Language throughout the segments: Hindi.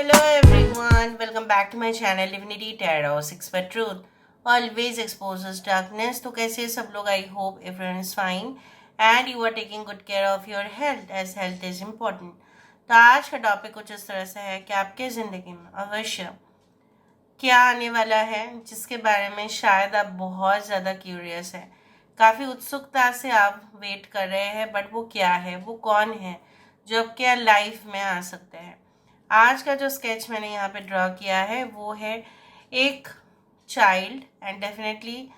Hello everyone, welcome back to my channel Divinity Tarot 6 for Truth. Always exposes darkness. तो कैसे सब लोग? I hope everyone is fine and you are taking good care of your health as health is important. तो आज का टॉपिक कुछ इस तरह से है कि आपके ज़िंदगी में अवश्य क्या आने वाला है जिसके बारे में शायद आप बहुत ज़्यादा क्यूरियस है, काफ़ी उत्सुकता से आप वेट कर रहे हैं, बट वो क्या है, वो कौन है जो आपके लाइफ में आ सकते हैं। आज का जो स्केच मैंने यहाँ पे ड्रॉ किया है वो है एक चाइल्ड एंड डेफिनेटली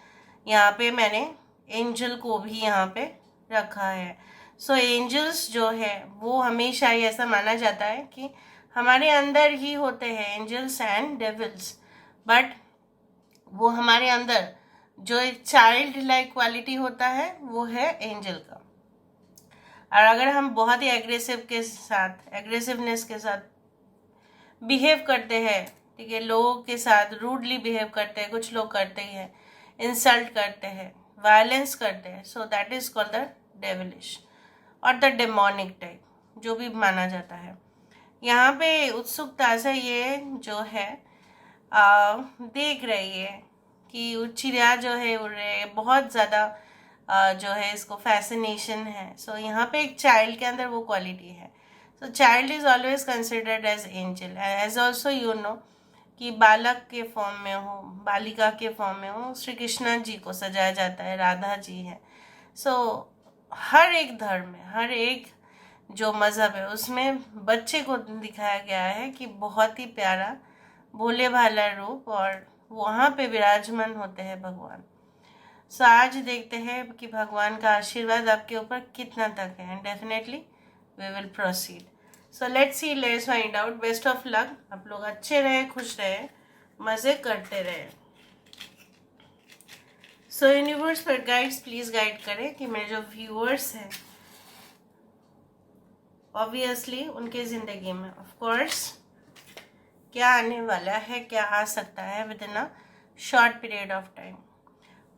यहाँ पे मैंने एंजल को भी यहाँ पे रखा है। सो एंजल्स जो है वो हमेशा ही ऐसा माना जाता है कि हमारे अंदर ही होते हैं, एंजल्स एंड डेविल्स, बट वो हमारे अंदर जो एक चाइल्ड लाइक क्वालिटी होता है वो है एंजल का। और अगर हम बहुत ही एग्रेसिवनेस के साथ बिहेव करते हैं, ठीक है, लोगों के साथ रूडली बिहेव करते हैं, कुछ लोग करते ही हैं, इंसल्ट करते हैं, वायलेंस करते हैं, so that is called the devilish और द डेमोनिक टाइप जो भी माना जाता है। यहाँ पे उत्सुकता से ये जो है देख रही है कि चिड़िया जो है उड़ रहे हैं, बहुत ज़्यादा जो है इसको फैसिनेशन है। सो यहाँ पे एक चाइल्ड के अंदर वो क्वालिटी है। So child is always considered as angel, as also you know कि बालक के फॉर्म में हो, बालिका के फॉर्म में हो, श्री कृष्ण जी को सजाया जाता है, राधा जी है। सो हर एक धर्म में, हर एक जो मज़हब है उसमें बच्चे को दिखाया गया है कि बहुत ही प्यारा भोले भाला रूप, और वहाँ पे विराजमान होते हैं भगवान। सो आज देखते हैं कि भगवान का आशीर्वाद आपके ऊपर कितना तक है, and definitely we will proceed. So let's see, let's find out. Best of luck, आप लोग अच्छे रहे, खुश रहे, मज़े करते रहे। सो यूनिवर्स पर गाइड्स प्लीज़ गाइड करें कि मेरे जो व्यूअर्स हैं ऑब्वियसली उनके ज़िंदगी में ऑफ कोर्स क्या आने वाला है, क्या आ सकता है with in a short period of time.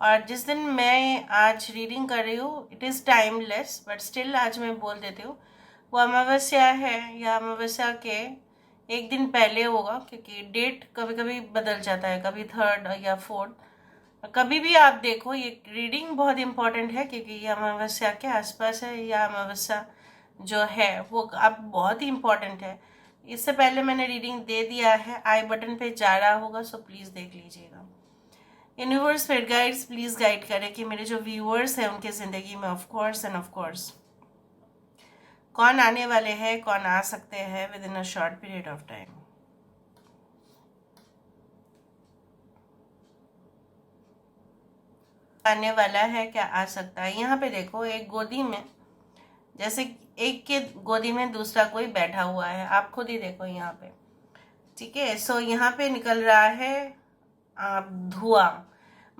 और जिस दिन मैं आज रीडिंग कर रही हूँ it is timeless, but still आज मैं बोल देती हूँ वो अमावस्या है या अमावस्या के एक दिन पहले होगा, क्योंकि डेट कभी कभी बदल जाता है, कभी 3rd या 4th, कभी भी आप देखो। ये रीडिंग बहुत इंपॉर्टेंट है क्योंकि ये अमावस्या के आसपास है, या अमावस्या जो है वो अब बहुत ही इम्पोर्टेंट है। इससे पहले मैंने रीडिंग दे दिया है, आई बटन पे जा रहा होगा, सो प्लीज़ देख लीजिएगा। यूनिवर्स फिर गाइड्स प्लीज़ गाइड करें कि मेरे जो व्यूअर्स हैं उनके ज़िंदगी में of course end of course कौन आने वाले हैं, कौन आ सकते हैं with in a short period of time. आने वाला है, क्या आ सकता है। यहाँ पे देखो एक गोदी में, जैसे एक के गोदी में दूसरा कोई बैठा हुआ है, आप खुद ही देखो यहाँ पे, ठीक है। सो यहाँ पे निकल रहा है धुआं।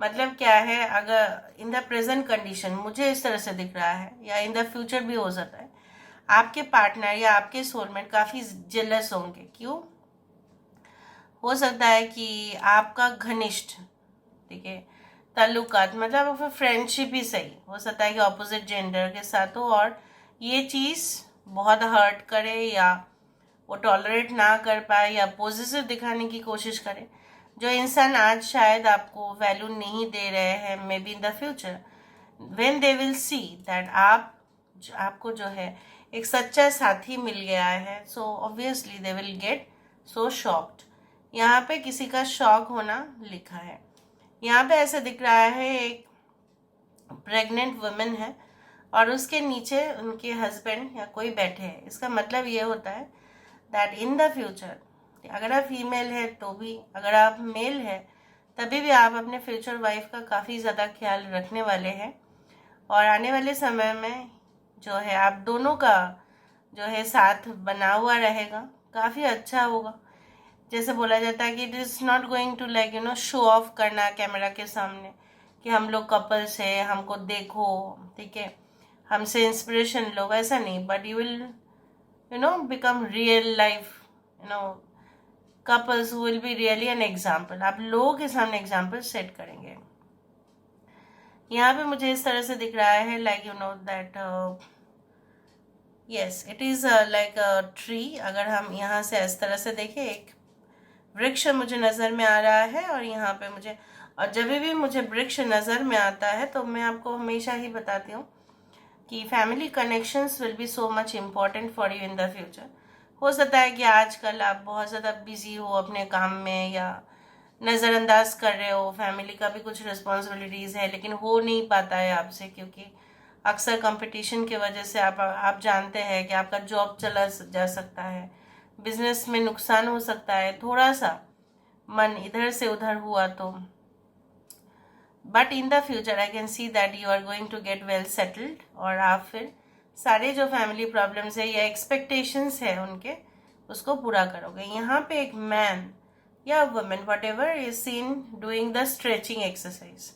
मतलब क्या है, अगर इन द प्रेजेंट कंडीशन मुझे इस तरह से दिख रहा है, या इन द फ्यूचर भी हो सकता है, आपके पार्टनर या आपके सोलमेट काफ़ी जेलस होंगे। क्यों? हो सकता है कि आपका घनिष्ठ, ठीक है, ताल्लुकात, मतलब फ्रेंडशिप ही सही, हो सकता है कि ऑपोजिट जेंडर के साथ हो और ये चीज़ बहुत हर्ट करे, या वो टॉलरेट ना कर पाए, या पॉजिटिव दिखाने की कोशिश करे। जो इंसान आज शायद आपको वैल्यू नहीं दे रहे हैं, may be in the future when they will see that आपको जो है एक सच्चा साथी मिल गया है, so obviously they will get so shocked. यहाँ पे किसी का शॉक होना लिखा है। यहाँ पे ऐसे दिख रहा है एक प्रेग्नेंट वुमेन है और उसके नीचे उनके हस्बैंड या कोई बैठे हैं। इसका मतलब ये होता है दैट इन द फ्यूचर, अगर आप फीमेल है तो भी, अगर आप मेल है तभी भी, आप अपने फ्यूचर वाइफ का काफ़ी ज़्यादा ख्याल रखने वाले हैं। और आने वाले समय में जो है आप दोनों का जो है साथ बना हुआ रहेगा, काफ़ी अच्छा होगा। जैसे बोला जाता है कि it is not going to like show off करना कैमरा के सामने कि हम लोग कपल्स है, हमको देखो, ठीक है, हमसे इंस्पिरेशन लो, वैसा नहीं, but you will become real life couples who will be really an example. आप लोगों के सामने एग्जाम्पल सेट करेंगे। यहाँ पे मुझे इस तरह से दिख रहा है like that yes, it is like a tree. अगर हम यहाँ से इस तरह से देखें, एक वृक्ष मुझे नज़र में आ रहा है, और यहाँ पे मुझे, और जब भी मुझे वृक्ष नज़र में आता है तो मैं आपको हमेशा ही बताती हूँ कि family connections will be so much important for you in the future. हो सकता है कि आजकल आप बहुत ज़्यादा बिजी हो अपने काम में, या नज़रअंदाज कर रहे हो, फैमिली का भी कुछ रिस्पॉन्सिबिलिटीज़ है, लेकिन हो नहीं पाता है आपसे, क्योंकि अक्सर कंपटीशन की वजह से आप जानते हैं कि आपका जॉब चला जा सकता है, बिजनेस में नुकसान हो सकता है, थोड़ा सा मन इधर से उधर हुआ तो। But in the future I can see that you are going to get well settled, और आप फिर सारे जो फैमिली प्रॉब्लम्स है या एक्सपेक्टेशंस है उनके, उसको पूरा करोगे। यहाँ पे एक मैन या women what ever is seen doing the stretching exercise.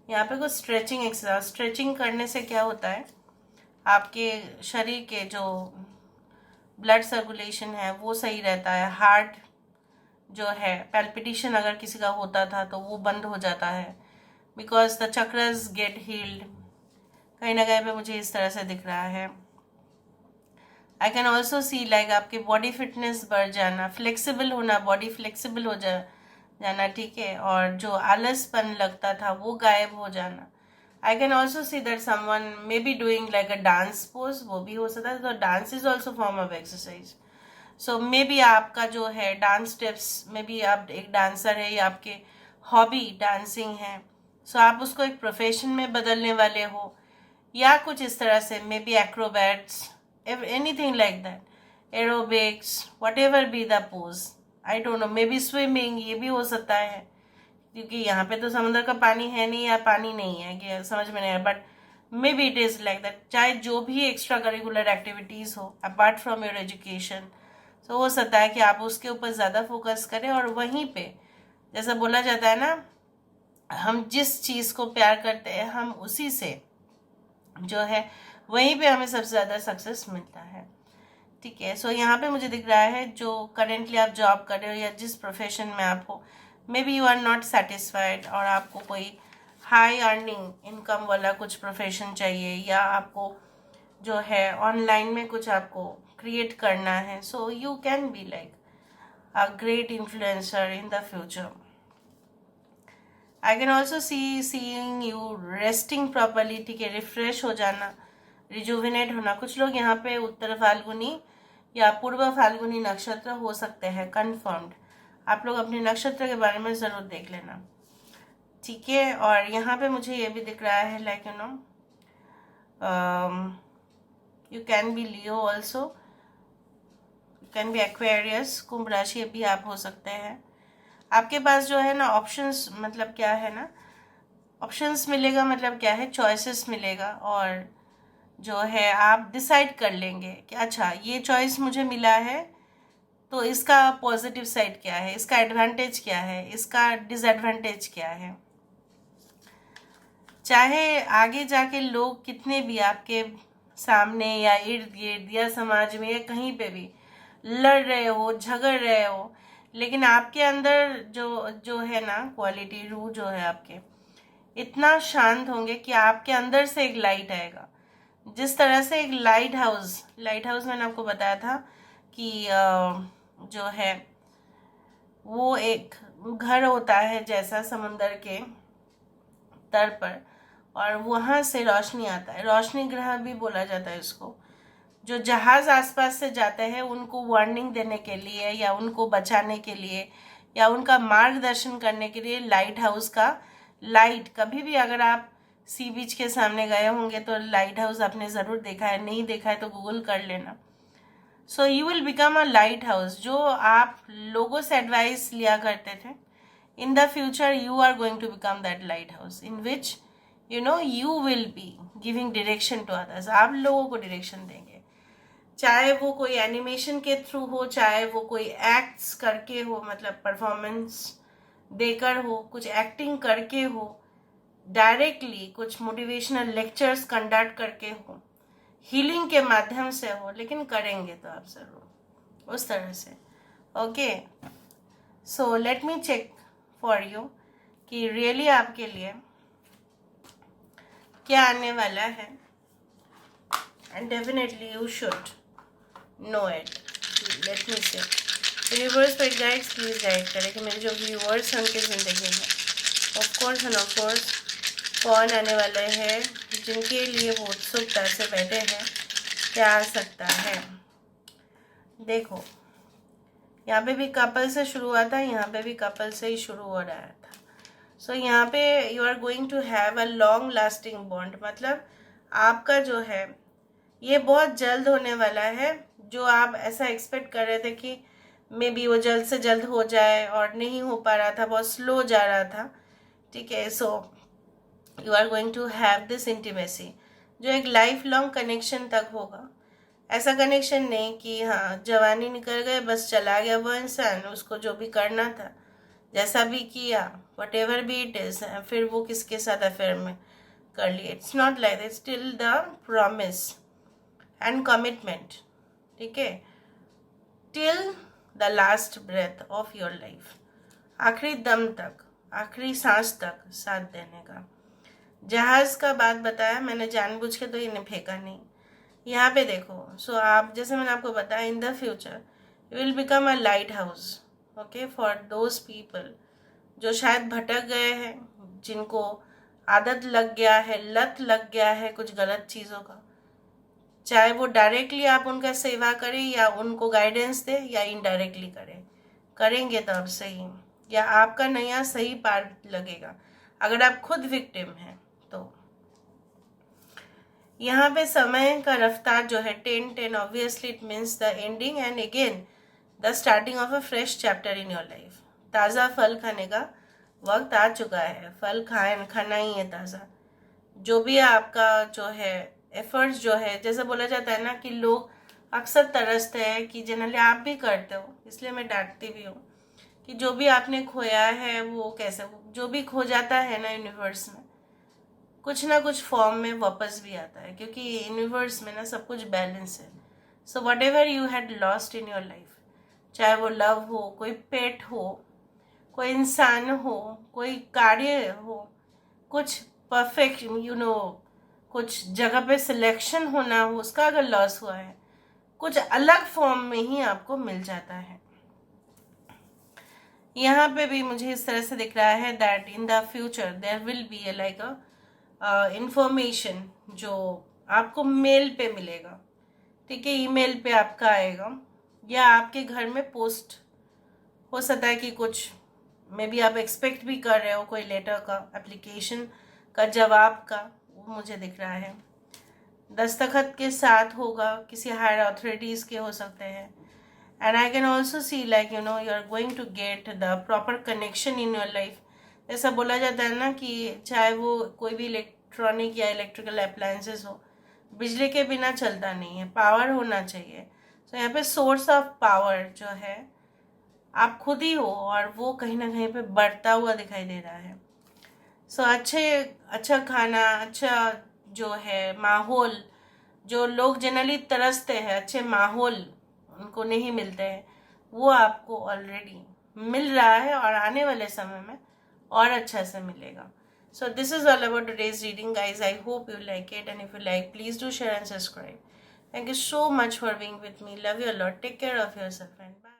यहाँ पे कुछ स्ट्रेचिंग एक्सरसाइज, स्ट्रेचिंग करने से क्या होता है, आपके शरीर के जो ब्लड सर्कुलेशन है वो सही रहता है, हार्ट जो है पैल्पिटेशन अगर किसी का होता था तो वो बंद हो जाता है, because the chakras gate heeled. कहीं ना कहीं पे मुझे इस तरह से दिख रहा है। आई कैन ऑल्सो सी लाइक आपकी बॉडी फिटनेस बढ़ जाना, फ्लेक्सिबल होना, बॉडी फ्लेक्सिबल हो जाना, ठीक है, और जो आलसपन लगता था वो गायब हो जाना। आई can also see that someone may be doing like a dance pose, वो भी हो सकता है, तो dance is also form of exercise. So may be आपका जो है डांस स्टेप्स में भी आप एक डांसर है, या आपके हॉबी डांसिंग है, सो आप उसको एक प्रोफेशन में बदलने वाले हो, या कुछ इस तरह से, may be acrobats, anything like that, aerobics, what ever be the pose, I don't know, may be swimming, ये भी हो सकता है, क्योंकि यहाँ पे तो समुद्र का पानी है नहीं, या पानी नहीं है, कि समझ में नहीं आया, but may be it is like that. चाहे जो भी एक्स्ट्रा करिकुलर एक्टिविटीज हो अपार्ट फ्रॉम योर एजुकेशन, तो हो सकता है कि आप उसके ऊपर ज़्यादा फोकस करें, और वहीं पे जैसा बोला जाता है ना, हम जिस चीज़ को प्यार करते हैं हम उसी से जो है वहीं पे हमें सबसे ज़्यादा सक्सेस मिलता है, ठीक है। सो यहाँ पे मुझे दिख रहा है जो करेंटली आप जॉब कर रहे हो या जिस प्रोफेशन में आप हो, maybe you are not satisfied, और आपको कोई हाई अर्निंग इनकम वाला कुछ प्रोफेशन चाहिए, या आपको जो है ऑनलाइन में कुछ आपको क्रिएट करना है, so you can be like a great influencer in the future. I can also seeing you resting properly, ठीक है, रिफ्रेश हो जाना, रिजुविनेट होना। कुछ लोग यहाँ पे उत्तर फाल्गुनी या पूर्व फाल्गुनी नक्षत्र हो सकते हैं कन्फर्म्ड। आप लोग अपने नक्षत्र के बारे में ज़रूर देख लेना, ठीक है। और यहाँ पे मुझे ये भी दिख रहा है like you know you can be Leo also, can be Aquarius, कुंभ राशि भी आप हो सकते हैं। आपके पास जो है ना ऑप्शंस, मतलब क्या है ना, ऑप्शंस मिलेगा, मतलब क्या है, चॉइसेस मिलेगा, और जो है आप डिसाइड कर लेंगे कि अच्छा ये चॉइस मुझे मिला है, तो इसका पॉजिटिव साइड क्या है, इसका एडवांटेज क्या है, इसका डिसएडवांटेज क्या है। चाहे आगे जाके लोग कितने भी आपके सामने या इर्द गिर्द या समाज में या कहीं पे भी लड़ रहे हो, झगड़ रहे हो, लेकिन आपके अंदर जो जो है ना क्वालिटी, रूह जो है आपके, इतना शांत होंगे कि आपके अंदर से एक लाइट आएगा। जिस तरह से एक लाइट हाउस मैंने आपको बताया था कि जो है वो एक घर होता है जैसा समुंदर के तट पर, और वहाँ से रोशनी आता है, रोशनी ग्रह भी बोला जाता है इसको। जो जहाज आसपास से जाते हैं उनको वार्निंग देने के लिए, या उनको बचाने के लिए, या उनका मार्गदर्शन करने के लिए लाइट हाउस का लाइट, कभी भी अगर आप सी बीच के सामने गए होंगे तो लाइट हाउस आपने ज़रूर देखा है, नहीं देखा है तो गूगल कर लेना। So you will become a lighthouse. जो आप लोगों से एडवाइस लिया करते थे, in the future you are going to become that lighthouse in which you will be giving direction to others. आप लोगों को डायरेक्शन देंगे, चाहे वो कोई एनिमेशन के थ्रू हो, चाहे वो कोई एक्ट्स करके हो, मतलब परफॉर्मेंस देकर हो, कुछ एक्टिंग करके हो, डायरेक्टली कुछ मोटिवेशनल लेक्चर्स कंडक्ट करके हो, हीलिंग के माध्यम से हो, लेकिन करेंगे तो आप ज़रूर उस तरह से। Okay, so let me check for you कि रियली आपके लिए क्या आने वाला है, and definitely you should know it, let me say universe पर गाइड्स प्लीज गाइड करें कि मेरे जो व्यूअर्स हैं उनकी ज़िंदगी में ऑफ कोर्स कौन आने वाले हैं जिनके लिए वो उत्सुकता से बैठे हैं, क्या आ सकता है। देखो यहाँ पे भी कपल से शुरू हुआ था, यहाँ पे भी कपल से ही शुरू हो रहा था। सो यहाँ पे you are going to have a long lasting bond, मतलब आपका जो है ये बहुत जल्द होने वाला है। जो आप ऐसा एक्सपेक्ट कर रहे थे कि मे बी वो जल्द से जल्द हो जाए और नहीं हो पा रहा था, बहुत स्लो जा रहा था, ठीक है। So you are going to have this intimacy जो एक लाइफ लॉन्ग कनेक्शन तक होगा। ऐसा कनेक्शन नहीं कि हाँ जवानी निकल गए बस चला गया वो इंसान, उसको जो भी करना था जैसा भी किया whatever be it is, फिर वो किसके साथ अफेयर में कर लिए। It's not like that, still the promise and commitment, ठीक है, till the last breath of your life, आखिरी दम तक, आखिरी सांस तक साथ देने का। जहाज का बात बताया मैंने जानबूझ के, तो इन्हें फेंका नहीं। यहाँ पे देखो, सो आप जैसे मैंने आपको बताया इन the future you will become a light house, okay, for those people जो शायद भटक गए हैं, जिनको आदत लग गया है, लत लग गया है कुछ गलत चीज़ों का, चाहे वो डायरेक्टली आप उनका सेवा करें या उनको गाइडेंस दे या इनडायरेक्टली करें, करेंगे तब सही, या आपका नया सही पार लगेगा। अगर आप खुद विक्टिम हैं तो यहाँ पे समय का रफ्तार जो है 10-10, obviously it means the ending and again the starting of a fresh chapter in your life. ताज़ा फल खाने का वक्त आ चुका है, फल खाना ही है ताज़ा। जो भी आपका जो है एफर्ट्स जो है, जैसे बोला जाता है ना कि लोग अक्सर तरसते हैं कि जनरली आप भी करते हो, इसलिए मैं डांटती भी हूँ कि जो भी आपने खोया है वो कैसे, जो भी खो जाता है ना यूनिवर्स में कुछ ना कुछ फॉर्म में वापस भी आता है, क्योंकि यूनिवर्स में ना सब कुछ बैलेंस है। So what ever you had lost in your life, चाहे वो लव हो, कोई पेट हो, कोई इंसान हो, कोई कार्य हो, कुछ परफेक्ट कुछ जगह पे सिलेक्शन होना हो, उसका अगर लॉस हुआ है कुछ अलग फॉर्म में ही आपको मिल जाता है। यहाँ पे भी मुझे इस तरह से दिख रहा है that in the future there will be a like a information जो आपको मेल पे मिलेगा, ठीक है, ईमेल पे आपका आएगा या आपके घर में पोस्ट हो सकता है कि कुछ मे बी आप एक्सपेक्ट भी कर रहे हो कोई लेटर का, एप्लीकेशन का जवाब का, वो मुझे दिख रहा है। दस्तखत के साथ होगा, किसी हायर अथॉरिटीज़ के हो सकते हैं। And I can also see like you are going to get the proper connection in your life. ऐसा बोला जाता है ना कि चाहे वो कोई भी इलेक्ट्रॉनिक या इलेक्ट्रिकल अप्लायंसेस हो, बिजली के बिना चलता नहीं है, पावर होना चाहिए। तो यहाँ पे सोर्स ऑफ पावर जो है आप खुद ही हो और वो कहीं ना कहीं पे बढ़ता हुआ दिखाई दे रहा है। सो अच्छा खाना, अच्छा जो है माहौल, जो लोग जनरली तरसते हैं, अच्छे माहौल उनको नहीं मिलते हैं, वो आपको ऑलरेडी मिल रहा है और आने वाले समय में और अच्छा से मिलेगा। So this is all about today's reading guys. I hope you like it and if you like please do share and subscribe. Thank you so much for being with me. Love you a lot. Take care of yourself and bye.